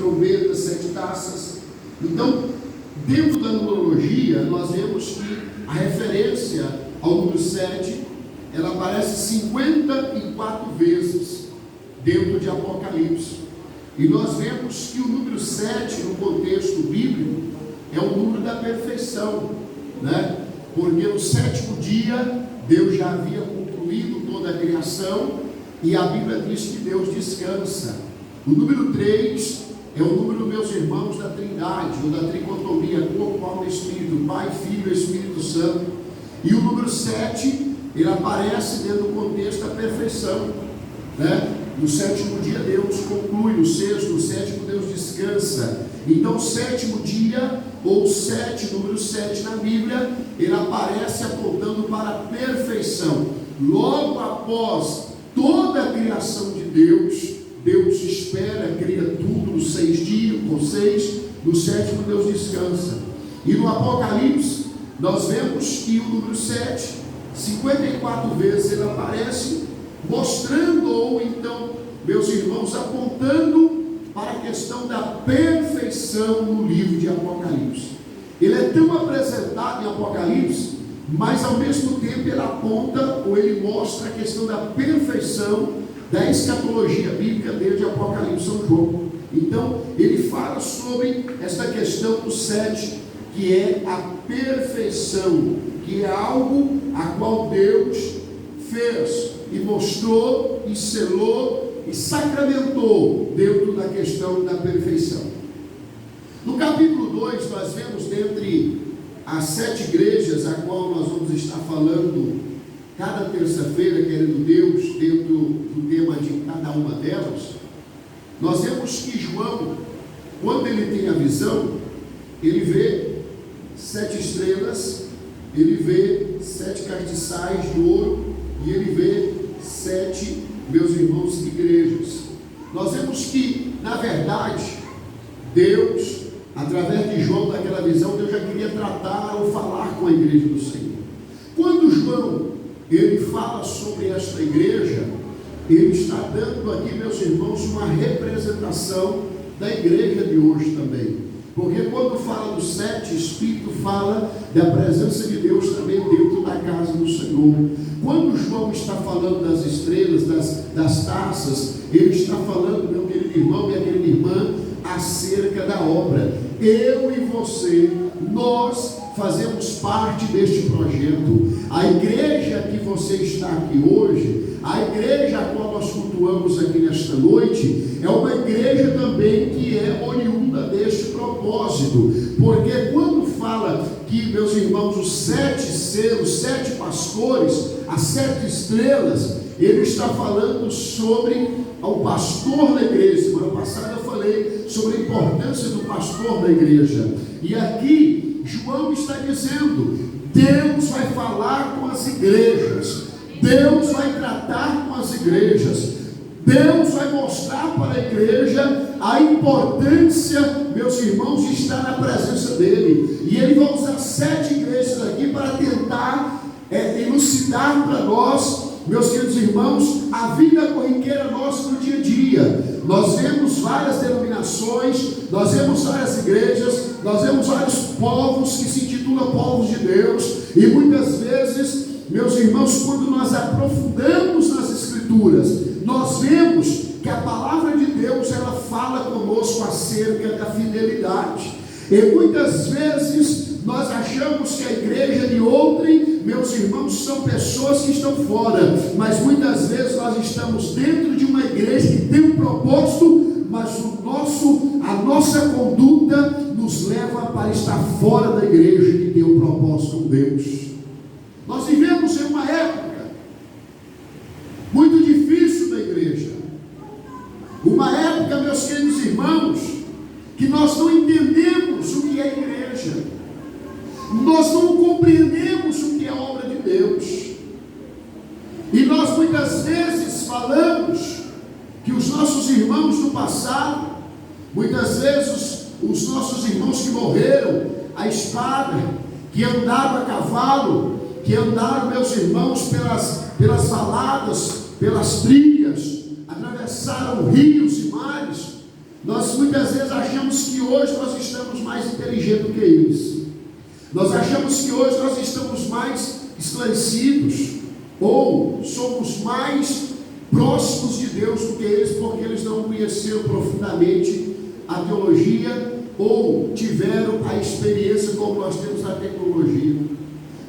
trombetas, 7 taças. Então, dentro da numerologia, nós vemos que a referência ao número 7, ela aparece 54 vezes dentro de Apocalipse. E nós vemos que o número 7, no contexto bíblico, é o número da perfeição, né? Porque no 7º dia, Deus já havia concluído toda a criação, e a Bíblia diz que Deus descansa. O número 3 é o número, meus irmãos, da Trindade, ou da tricotomia, corpo, alma e espírito, Pai, Filho e Espírito Santo. E o número 7, ele aparece dentro do contexto da perfeição, né? No 7º dia Deus conclui, no 6º, no 7º Deus descansa. Então o 7º dia, ou 7, número 7 na Bíblia, ele aparece apontando para a perfeição. Logo após toda a criação de Deus, Deus espera, cria tudo nos 6 dias, com 6, no 7º Deus descansa. E no Apocalipse, nós vemos que o número 7, 54 vezes ele aparece, mostrando, ou então, meus irmãos, apontando para a questão da perfeição no livro de Apocalipse. Ele é tão apresentado em Apocalipse, mas ao mesmo tempo ele aponta, ou ele mostra a questão da perfeição da escatologia bíblica desde Apocalipse São João. Então, ele fala sobre esta questão do 7, que é a perfeição, que é algo a qual Deus fez e mostrou e selou e sacramentou dentro da questão da perfeição. No capítulo 2, nós vemos dentre as 7 igrejas a qual nós vamos estar falando cada terça-feira, querendo Deus, dentro do tema de cada uma delas, nós vemos que João, quando ele tem a visão, ele vê 7 estrelas, ele vê 7 castiçais de ouro, e ele vê 7, meus irmãos, igrejas. Nós vemos que, na verdade, Deus, através de João, daquela visão, Deus já queria tratar ou falar com a igreja do Senhor. Quando João, ele fala sobre esta igreja, ele está dando aqui, meus irmãos, uma representação da igreja de hoje também. Porque quando fala do 7, Espírito fala da presença de Deus também dentro da casa do Senhor. Quando João está falando das estrelas, das taças, ele está falando, meu querido irmão, minha querida irmã, acerca da obra. Eu e você, nós fazemos parte deste projeto. A igreja que você está aqui hoje, a igreja a qual nós cultuamos aqui nesta noite, é uma igreja também que é oriunda deste propósito, porque quando fala que, meus irmãos, os 7 selos, 7 pastores, as 7 estrelas, ele está falando sobre o pastor da igreja. Semana passada eu falei sobre a importância do pastor da igreja, e aqui João está dizendo, Deus vai falar com as igrejas, Deus vai tratar com as igrejas, Deus vai mostrar para a igreja a importância, meus irmãos, de estar na presença dele. E ele vai usar 7 igrejas aqui para tentar elucidar para nós, meus queridos irmãos, a vida corriqueira nossa no dia a dia. Nós vemos várias denominações, nós vemos várias igrejas, nós vemos vários povos que se intitulam povos de Deus, e muitas vezes, meus irmãos, quando nós aprofundamos nas Escrituras, nós vemos que a palavra de Deus, ela fala conosco acerca da fidelidade. E muitas vezes nós achamos que a igreja de outrem, meus irmãos, são pessoas que estão fora, mas muitas vezes nós estamos dentro de uma igreja que tem um propósito, mas a nossa conduta nos leva para estar fora da igreja que tem um propósito com Deus. Nós vivemos em uma época muito difícil da igreja, uma época, meus queridos irmãos, que nós não entendemos o que é igreja, nós não compreendemos o que é a obra de Deus, e nós muitas vezes falamos que os nossos irmãos do passado, muitas vezes os nossos irmãos que morreram à espada, que andaram a cavalo, que andaram, meus irmãos, pelas valadas, pelas trilhas, atravessaram rios e mares, Nós muitas vezes achamos que hoje nós estamos mais inteligentes do que eles. Nós achamos que hoje nós estamos mais esclarecidos, ou somos mais próximos de Deus do que eles, porque eles não conheceram profundamente a teologia, ou tiveram a experiência como nós temos na tecnologia.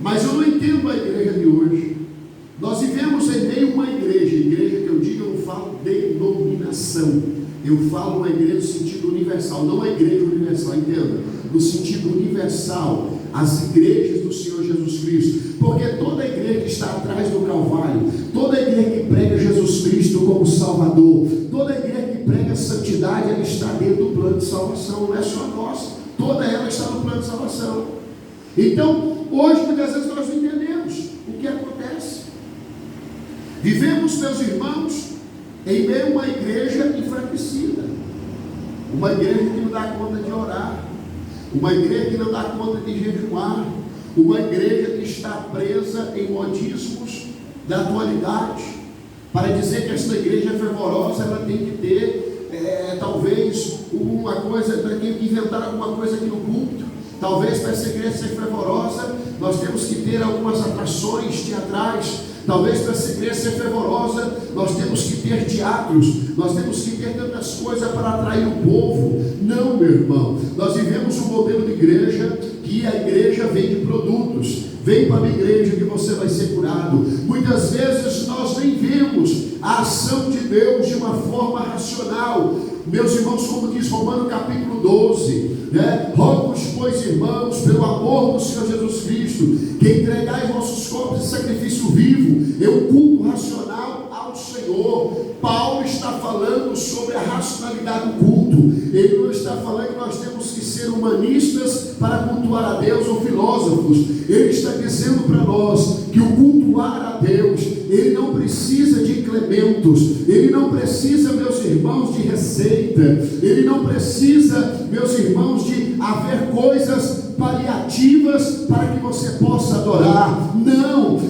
Mas eu não entendo a igreja de hoje. Nós vivemos em meio a uma igreja que eu digo, eu não falo denominação, eu falo uma igreja no sentido universal, não a igreja universal, entenda, no sentido universal, as igrejas do Senhor Jesus Cristo, porque toda igreja que está atrás do Calvário, toda igreja que prega Jesus Cristo como Salvador, toda igreja que prega santidade, ela está dentro do plano de salvação, não é só nossa, toda ela está no plano de salvação. Então, hoje muitas vezes nós não entendemos o que acontece. Vivemos, meus irmãos, em meio a uma igreja enfraquecida, uma igreja que não dá conta de orar, uma igreja que não dá conta de jejuar, uma igreja que está presa em modismos da atualidade. Para dizer que esta igreja é fervorosa, ela tem que ter talvez uma coisa, tem que inventar alguma coisa aqui no culto. Talvez para essa igreja ser fervorosa, nós temos que ter algumas atrações teatrais. Talvez para essa igreja ser fervorosa, nós temos que ter teatros, nós temos que ter tantas coisas para atrair o povo. Não, meu irmão, nós vivemos um modelo de igreja que a igreja vende produtos. Vem para a minha igreja que você vai ser curado. Muitas vezes nós nem vemos a ação de Deus de uma forma racional. Meus irmãos, como diz Romanos capítulo 12, rogo-vos, pois, irmãos, pelo amor do Senhor Jesus Cristo, que entregais vossos corpos em sacrifício vivo, um culto racional ao Senhor. Paulo está falando sobre a racionalidade do culto. Ele não está falando que nós temos que ser humanistas para cultuar a Deus ou filósofos. Ele está dizendo para nós que o cultuar a Deus, ele não precisa de incrementos, ele não precisa, meus irmãos, de receita, ele não precisa, meus irmãos, de haver coisas paliativas para que você possa adorar.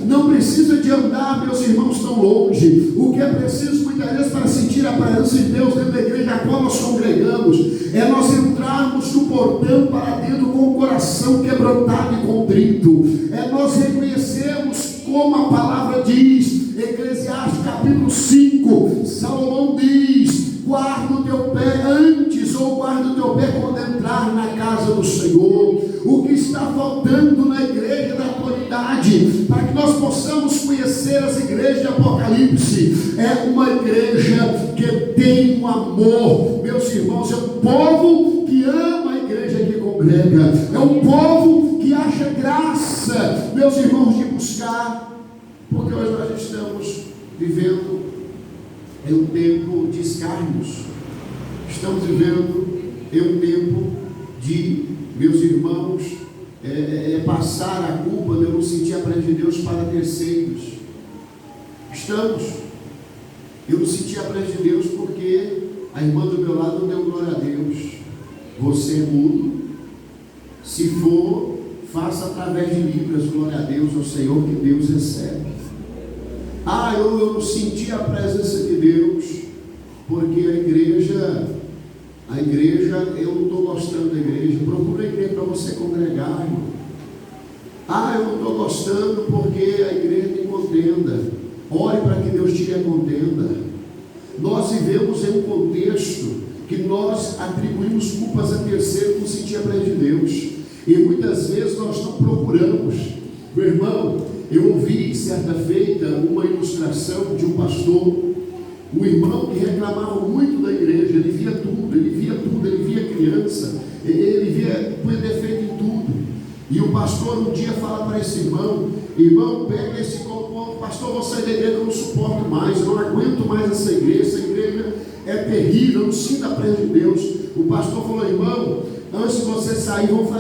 Não precisa de andar, meus irmãos, tão longe. O que é preciso muitas vezes para sentir a presença de Deus dentro da igreja a qual nós congregamos é nós entrarmos no portão para dentro com o coração quebrantado e contrito, é nós reconhecermos como a palavra diz, Eclesiastes capítulo 5, Salomão diz: guarda o teu pé antes, ou guarda o teu pé quando entrar na casa do Senhor. O que está faltando na igreja da atualidade, para que nós possamos conhecer as igrejas de Apocalipse, é uma igreja que tem um amor. Meus irmãos, é um povo que ama a igreja que congrega, é um povo que acha graça, meus irmãos, de buscar, porque hoje nós estamos vivendo em um tempo de escárnios, estamos vivendo em um tempo de, meus irmãos, passar a culpa de eu não sentir a presença de Deus para terceiros. Eu não senti a presença de Deus porque a irmã do meu lado não deu glória a Deus. Você é mudo? Se for, faça através de Libras, glória a Deus, ao Senhor, que Deus recebe. Eu não senti a presença de Deus porque a igreja, eu não estou gostando da igreja. Procura a igreja para você congregar, irmão. Eu não estou gostando porque a igreja tem contenda. Ore para que Deus tire a contenda. Nós vivemos em um contexto que nós atribuímos culpas a terceiro por sentir a presença de Deus, e muitas vezes nós não procuramos. Meu irmão, eu ouvi certa feita uma ilustração de um pastor, um irmão que reclamava muito da igreja. Ele via tudo, ele via criança, ele via defeito em tudo. E o pastor um dia fala para esse irmão: pega esse copo, pastor, vou sair da igreja, eu não suporto mais, eu não aguento mais essa igreja é terrível, eu não sinto a presença de Deus. O pastor falou: irmão, antes de você sair, vamos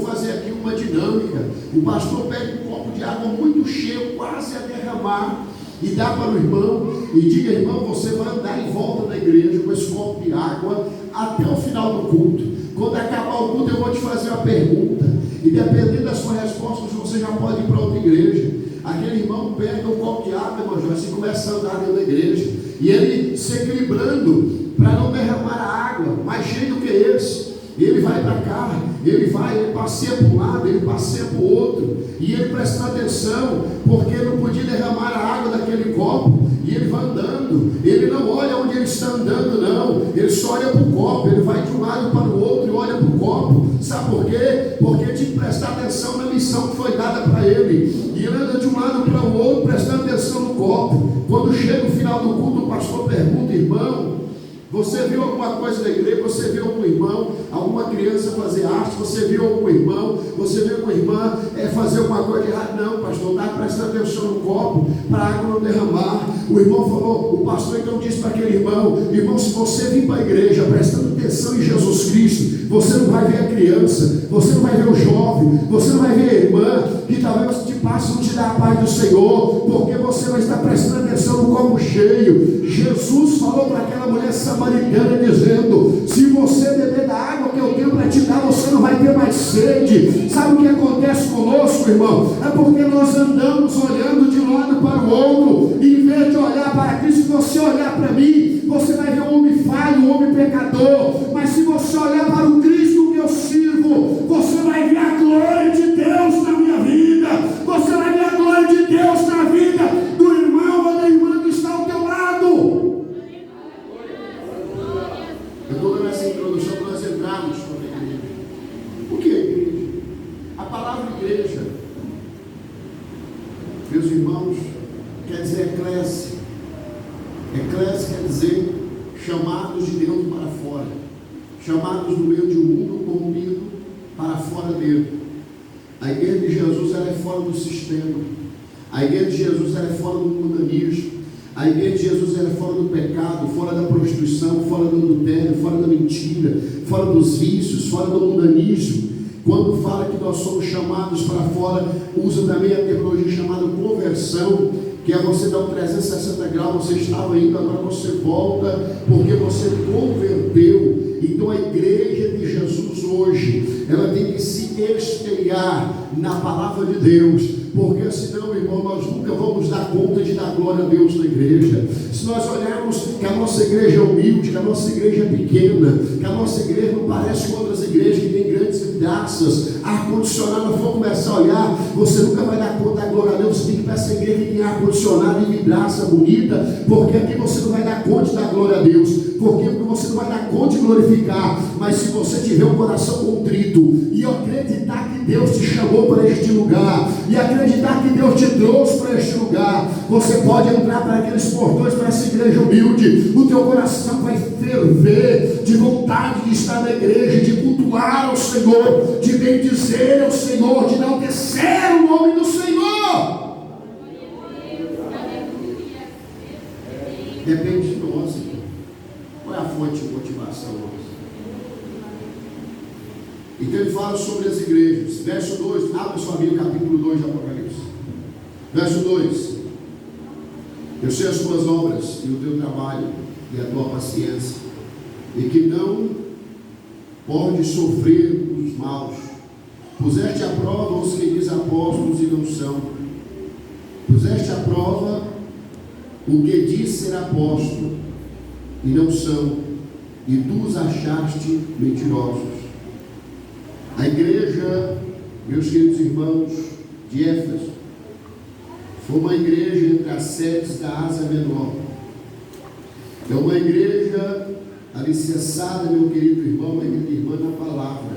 fazer aqui uma dinâmica. O pastor pega um copo de água muito cheio, quase a derramar, e dá para o irmão, e diga: irmão, você vai andar em volta da igreja com esse copo de água até o final do culto. Quando acabar o culto, eu vou te fazer uma pergunta, e dependendo da sua resposta, você já pode ir para outra igreja. Aquele irmão pega um copo de água, irmão, assim começa a andar dentro da igreja, e ele se equilibrando para não derramar a água água, mais cheio do que esse. Ele vai para cá, ele passeia para um lado, ele passeia para o outro, e ele presta atenção, porque não podia derramar a água daquele copo, e ele vai andando, ele não olha onde ele está andando, não, ele só olha para o copo, ele vai de um lado para o outro e olha para o copo. Sabe por quê? Porque tinha que prestar atenção na missão que foi dada para ele, e ele anda de um lado para o outro, prestando atenção no copo. Quando chega o final do culto, o pastor pergunta: irmão, você viu alguma coisa na igreja? Você viu algum irmão, alguma criança fazer arte? Você viu algum irmão, você viu alguma irmã fazer alguma coisa de errado? Não, pastor, está prestando atenção no copo para a água não derramar. O irmão falou, o pastor então disse para aquele irmão: irmão, se você vir para a igreja prestando atenção em Jesus Cristo, você não vai ver a criança, você não vai ver o jovem, você não vai ver a irmã que talvez te passe, não te dá a paz do Senhor, porque você vai estar prestando atenção no copo cheio. Jesus falou para aquela mulher samaritana dizendo: se você beber da água que eu tenho para te dar, você não vai ter mais sede. Sabe o que acontece conosco, irmão? É porque nós andamos olhando de um lado para o outro, e em vez de olhar para Cristo, se você olhar para mim, você vai ver um homem falho, um homem pecador. Mas se você olhar para o Cristo que eu sirvo, você vai ver a glória de Deus na minha vida, você vai ver a glória de Deus na vida do irmão ou da irmã que está ao teu lado. Eu estou dando essa introdução para nós entrarmos sobre a igreja. O que é igreja? A palavra igreja, meus irmãos, quer dizer eclésia. Eclésia quer dizer chamados de dentro para fora, chamados no meio de um mundo corrompido para fora dele. A igreja de Jesus, ela é fora do sistema. A igreja de Jesus, ela é fora do mundanismo. A igreja de Jesus, ela é fora do pecado, fora da prostituição, fora do adultério, fora da mentira, fora dos vícios, fora do mundanismo. Quando fala que nós somos chamados para fora, usa também a terminologia chamada conversão, que é você dar um 360 graus, você estava indo, agora você volta, porque você converteu. Então a igreja de Jesus hoje, ela tem que se espelhar na palavra de Deus, porque senão, irmão, nós nunca vamos dar conta de dar glória a Deus na igreja. Se nós olharmos que a nossa igreja é humilde, que a nossa igreja é pequena, que a nossa igreja não parece com outras igrejas que têm grandes vidraças, ar-condicionado, nós vamos começar a olhar, você nunca vai dar conta da glória a Deus. Você tem que ir para essa igreja que tem ar-condicionado e vidraça bonita, porque aqui você não vai dar conta da glória a Deus. Por quê? Porque você não vai dar conta de glorificar. Mas se você tiver um coração contrito e acreditar que Deus te chamou para este lugar, e acreditar que Deus te trouxe para este lugar, você pode entrar para aqueles portões, para essa igreja humilde. O teu coração vai ferver de vontade de estar na igreja, de cultuar ao Senhor, de bendizer ao Senhor, de enaltecer o nome do Senhor. Depende de nós. Qual é a fonte de motivação nossa? Então ele fala sobre as igrejas. Verso 2, abre sua Bíblia, capítulo 2 de Apocalipse. Verso 2: eu sei as tuas obras e o teu trabalho e a tua paciência, e que não pode sofrer os maus. Puseste à prova os que dizem apóstolos e não são. Puseste à prova o que diz ser apóstolo e não são, e tu os achaste mentirosos. A igreja, meus queridos irmãos, de Éfeso, foi uma igreja entre as sedes da Ásia Menor. É uma igreja alicerçada, meu querido irmão, minha querida irmã, na palavra.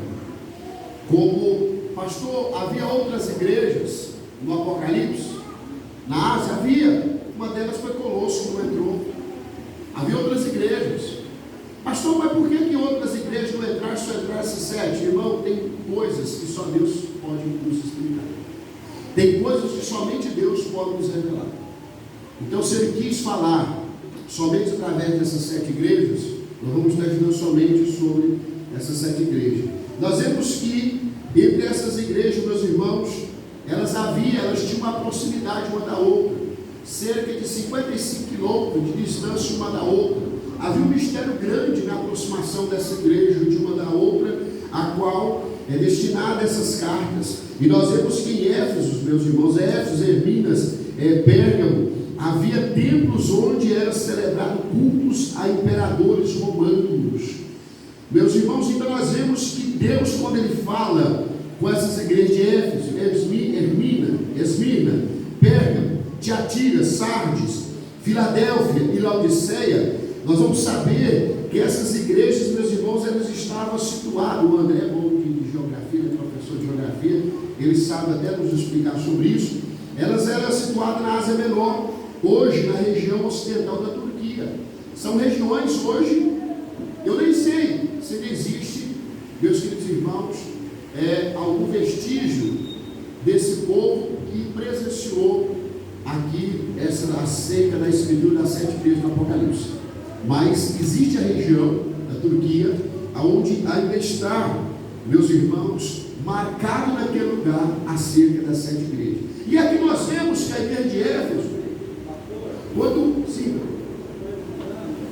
Como, pastor, havia outras igrejas no Apocalipse? Na Ásia havia. Uma delas foi Colosso, que não entrou. Havia outras igrejas. Pastor, mas por que outras igrejas não entraram, só entraram essas 7? Irmão, tem coisas que só Deus pode nos explicar. Tem coisas que somente Deus pode nos revelar. Então, se Ele quis falar somente através dessas 7 igrejas, nós vamos estar estudando somente sobre essas 7 igrejas. Nós vemos que entre essas igrejas, meus irmãos, elas tinham uma proximidade uma da outra, cerca de 55 quilômetros de distância uma da outra. Havia um mistério grande na aproximação dessa igreja de uma da outra, a qual é destinada essas cartas. E nós vemos que em Éfeso, meus irmãos, Éfeso, Minas, Pérgamo, havia templos onde eram celebrados cultos a imperadores romanos. Meus irmãos, então nós vemos que Deus, quando Ele fala com essas igrejas de Éfeso, Esmirna, Pérgamo, Tiatira, Sardes, Filadélfia e Laodiceia, nós vamos saber que essas igrejas, meus irmãos, elas estavam situadas. O André é bom de geografia, ele é professor de geografia, ele sabe até nos explicar sobre isso. Elas eram situadas na Ásia Menor, hoje na região ocidental da Turquia. São regiões hoje, eu nem sei se existe, meus queridos irmãos, algum vestígio desse povo que presenciou aqui a seca da escritura das 7 igrejas do Apocalipse. Mas existe a região da Turquia, onde ainda está, meus irmãos, marcado naquele lugar acerca das 7 igrejas. E aqui nós vemos que a igreja de Éfeso, quando, sim,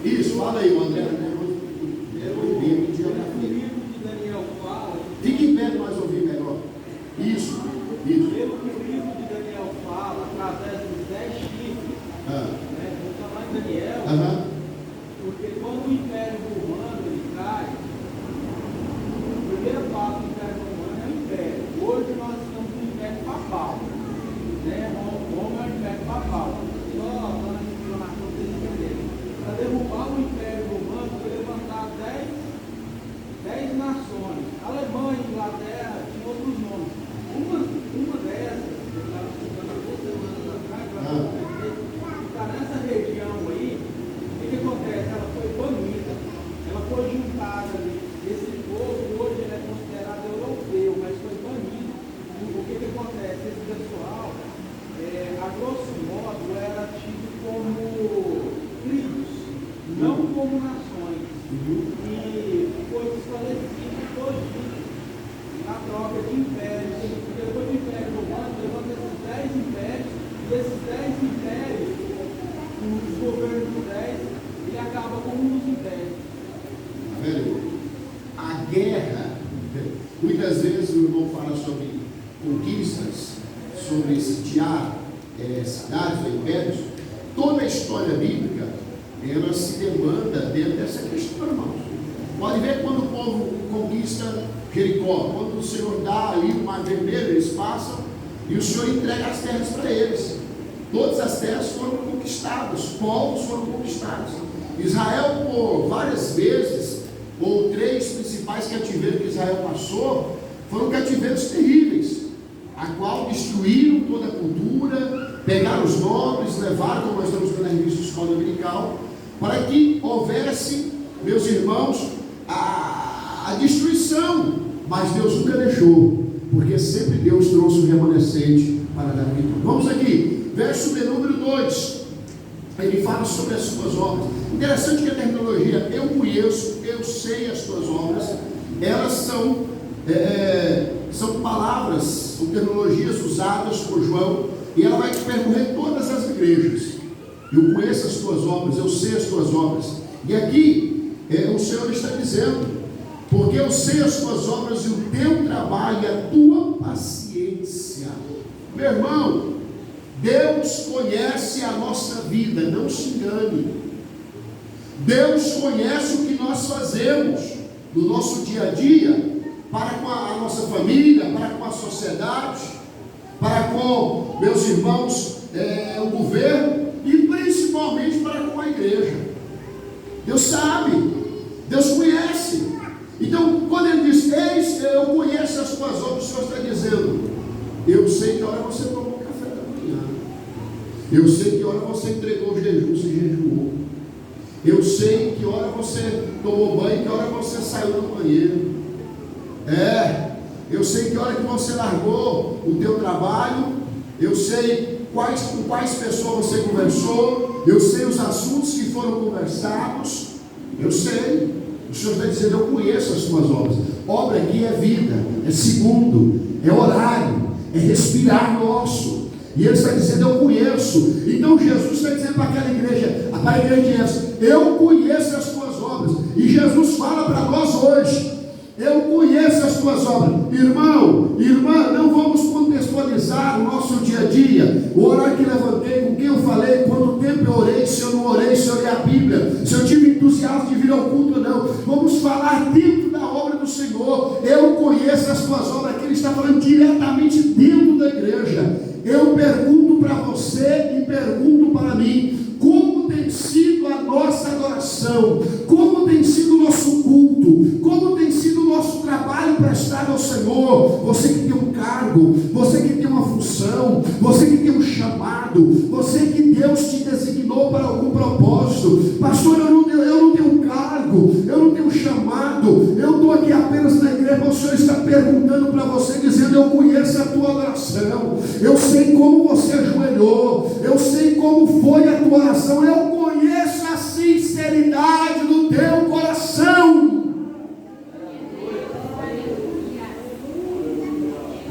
isso, fala aí, o André, fique em pé para nós ouvir melhor. Isso. Pelo que o livro de Daniel fala, através dos 10 chifres, vou falar em Daniel, porque quando o Império Romano ele cai, a primeira parte do Império Romano é o Império. Hoje nós estamos no Império Papal. Roma é o Império Papal. Só dando a informação para vocês entenderem. Para derrubar o Império Romano, foi levantar 10 nações. Alemanha, Inglaterra, tinha outros nomes. Uma dessas, eu estava estudando há 2 semanas atrás, está nessa região aí. O que acontece? Ela foi banida, ela foi juntada ali. Esse povo hoje ele é considerado europeu, mas foi banido. O que acontece? Esse pessoal, a grosso modo, era tido como tribos, não como nações. E foi esclarecido todinho na troca de impérios. Depois do Império Romano, levanta esses 10 impérios, e esses 10 impérios, os governos dos 10, ele acaba com um dos impérios. A guerra, muitas vezes o irmão fala sobre conquistas, sobre sitiar cidades ou impérios. Toda a história bíblica, ela se demanda dentro dessa questão, irmãos. Pode ver quando o povo conquista Jericó, quando o Senhor dá ali o Mar Vermelho, eles passam e o Senhor entrega as terras para eles. Todas as terras foram conquistadas, povos foram conquistados. Israel, por várias vezes, ou 3 principais cativeiros que Israel passou, foram cativeiros terríveis, a qual destruíram toda a cultura, pegaram os nobres, levaram, como nós estamos vendo na revista Escola Dominical, para que houvesse, meus irmãos, a destruição. Mas Deus nunca deixou, porque sempre Deus trouxe o remanescente para dar vitória. Vamos aqui, verso de número 2. Ele fala sobre as suas obras. Interessante que a terminologia, eu conheço, eu sei as tuas obras, elas são palavras, são terminologias usadas por João, e ela vai te percorrer todas as igrejas. Eu conheço as tuas obras, eu sei as tuas obras. E aqui o Senhor está dizendo: porque eu sei as tuas obras e o teu trabalho e a tua paciência. Meu irmão, Deus conhece a nossa vida, não se engane. Deus conhece o que nós fazemos no nosso dia a dia, para com a nossa família, para com a sociedade, para com, meus irmãos, o governo e principalmente para com a igreja. Deus sabe, Deus conhece. Então, quando ele diz: eis, eu conheço as tuas obras, o Senhor está dizendo: eu sei que hora você tomou café da manhã, eu sei que hora você entregou o jejum, se jejuou, eu sei que hora você tomou banho, que hora você saiu do banheiro, eu sei que hora que você largou o teu trabalho, eu sei com quais pessoas você conversou, eu sei os assuntos que foram conversados, eu sei. O Senhor está dizendo: eu conheço as tuas obras. Obra aqui é vida, é segundo, é horário, é respirar nosso. E ele está dizendo: eu conheço. Então Jesus está dizendo para aquela igreja, para a igreja de Éfeso: eu conheço as tuas obras. E Jesus fala para nós hoje: eu conheço as tuas obras. Irmão, irmã, não vamos contextualizar o nosso dia a dia. O horário que levantei, com quem eu falei, quanto tempo eu orei, se eu não orei, se eu li a Bíblia, se eu tive entusiasmo de vir ao culto ou não. Vamos falar dentro da obra do Senhor. Eu conheço as tuas obras. Aqui ele está falando diretamente dentro da igreja. Eu pergunto para você e pergunto para mim: como tem sido a nossa adoração? Como tem sido o nosso culto? Como tem sido o nosso trabalho prestado ao Senhor? Você que tem um cargo, você que tem uma função, você que tem um chamado, você que Deus te designou para algum propósito. Pastor, eu não tenho cargo, eu não tenho chamado, eu estou aqui apenas na igreja. O Senhor está perguntando para você, dizendo: eu conheço a tua oração, eu sei como você ajoelhou, eu sei como foi a tua oração, eu conheço a sinceridade do teu coração.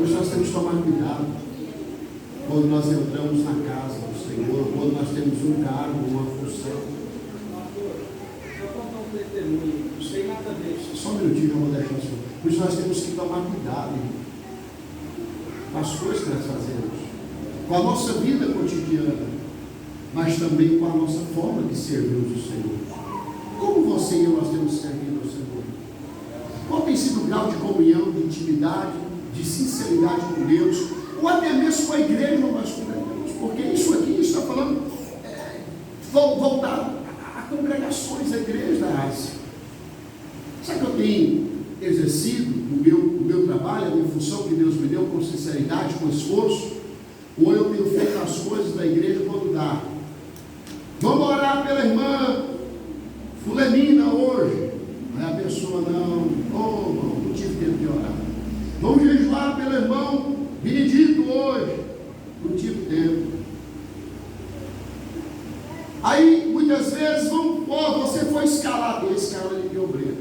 Hoje nós temos que tomar cuidado quando nós entramos na casa do Senhor, quando nós temos um cargo, uma função. Só contar um testemunho, não sei nada disso. Só um minutinho, eu vou deixar o senhor. Por isso nós temos que tomar cuidado com as coisas que nós fazemos, com a nossa vida cotidiana, mas também com a nossa forma de servirmos o Senhor. Como você e eu nós temos servido ao Senhor? Qual tem sido o grau de comunhão, de intimidade, de sinceridade com Deus, ou até mesmo com a igreja onde nós congregamos? Porque isso aqui está falando voltado a congregações, a igreja da Ásia. Sabe que eu tenho exercido o meu trabalho, a minha função que Deus me deu com sinceridade, com esforço? Ou eu tenho feito as coisas da igreja quando dá? Vamos orar pela irmã Fulanina hoje. Aí a pessoa: não tive tempo de orar. Vamos jejuar pelo irmão Benedito hoje. Não tive tempo. Aí muitas vezes você foi escalado. Esse cara ali de obreiro,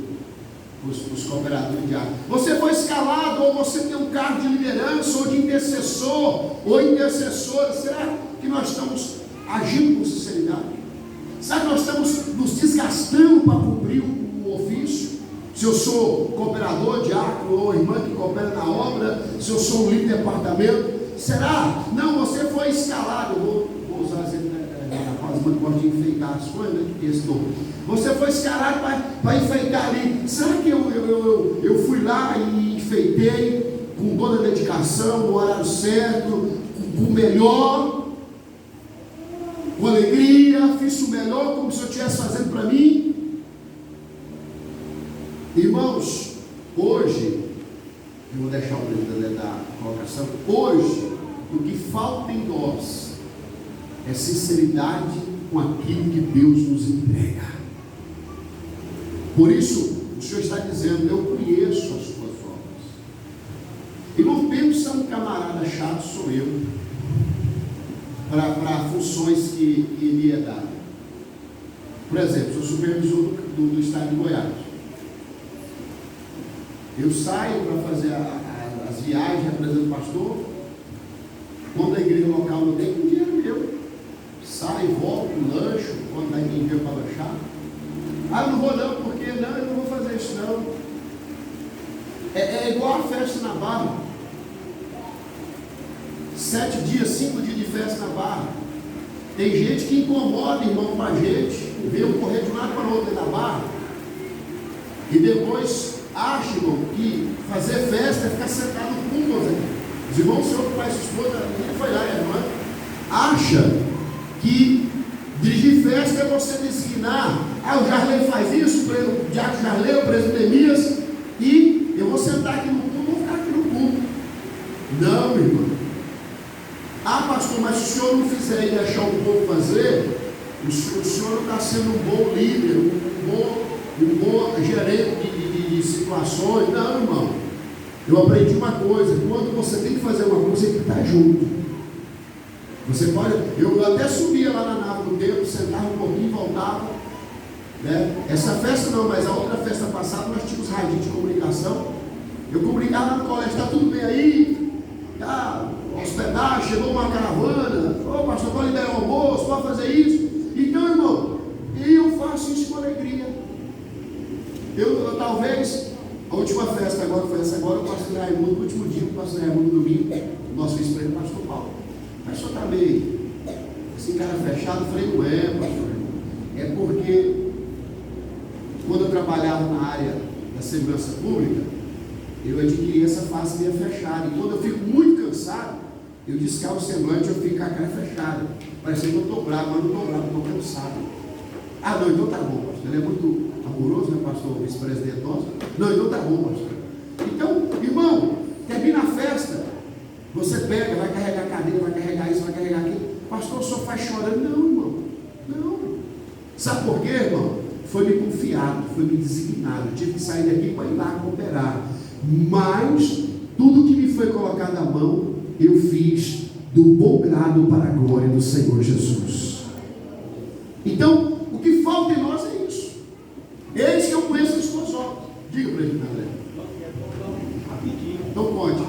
os cooperadores de água. Você foi escalado, ou você tem um cargo de liderança, ou de intercessor, ou intercessora. Será que nós estamos agindo com sinceridade? Será que nós estamos nos desgastando para cumprir o ofício? Se eu sou cooperador, diácono, ou irmã que coopera na obra, se eu sou um líder de departamento, será? Não, você foi escalado. Eu vou usar exemplo, as mães gostam de enfeitar as coisas, né? Você foi escalado para enfeitar ali. Será que eu fui lá e enfeitei com toda a dedicação, no horário certo, com o melhor, com alegria, fiz o melhor, como se eu estivesse fazendo para mim? Irmãos, hoje, eu vou deixar o presidente da colocação. Hoje, o que falta em nós é sinceridade com aquilo que Deus nos entrega. Por isso, o Senhor está dizendo: eu conheço as tuas obras. E não pensa um camarada chato, sou eu, para funções que ele é dado. Por exemplo, sou supervisor do estado de Goiás. Eu saio para fazer as viagens, represento o pastor. Quando a igreja local não tem, dinheiro meu. Saio, volto, lancho, quando dá dinheiro para lanchar. Eu não vou não, porque eu não vou fazer isso não. É igual a festa na Barra. 7 dias, 5 dias de festa na Barra. Tem gente que incomoda, irmão, com a gente, vê eu correr de um lado para o outro na Barra, e depois acha, irmão, que fazer festa é ficar sentado no fundo. Os irmãos, o senhor que faz sua esposa, ele foi lá, irmã, acha que dirigir festa é você designar: o Jarley faz isso, o Diácono Jarley, o presidente Emias, e eu vou sentar aqui no culto, vou ficar aqui no culto. Não, irmão. Pastor, mas se o senhor não fizer e deixar o povo fazer, o senhor não está sendo um bom líder, um bom gerente de situações. Não, irmão. Eu aprendi uma coisa: quando você tem que fazer uma coisa, você tem que estar junto. Você pode. Eu até subia lá na nave do templo, sentava um pouquinho e voltava. Né? Essa festa não, mas a outra festa passada nós tínhamos radinho de comunicação. Eu comunicava no colégio: está tudo bem aí? Hospedagem, chegou uma caravana. Pastor, pode liberar o almoço, pode fazer isso. Então, irmão, eu faço isso com alegria. Eu talvez, ao última festa agora foi essa agora, o pastor Raimundo, no último dia, o pastor Raimundo domingo, o nosso vice-presidente, o pastor Paulo. Mas só está meio, esse cara fechado. Eu falei, não é, pastor Raimundo. É porque, quando eu trabalhava na área da segurança pública, eu adquiri essa face meio fechada. E quando eu fico muito cansado, eu descalço o semblante, eu fico com a cara fechada. Parece que eu estou bravo, mas não estou bravo, estou cansado. Ah, não, então tá bom, pastor. Ele é muito amoroso, né, pastor, vice-presidente nosso? Não, então tá bom, pastor. Então, irmão, termina a festa, você pega, vai carregar a cadeira, vai carregar isso, vai carregar aquilo. Pastor, o senhor faz chorando. Não, irmão, não. Sabe por quê, irmão? Foi me confiado, foi me designado. Eu tive que sair daqui para ir lá cooperar. Mas, tudo que me foi colocado à mão, eu fiz do bom grado para a glória do Senhor Jesus. Então, o que falta em nós é isso. Eis que eu conheço as suas obras. Diga para ele, André. Rapidinho. Então pode.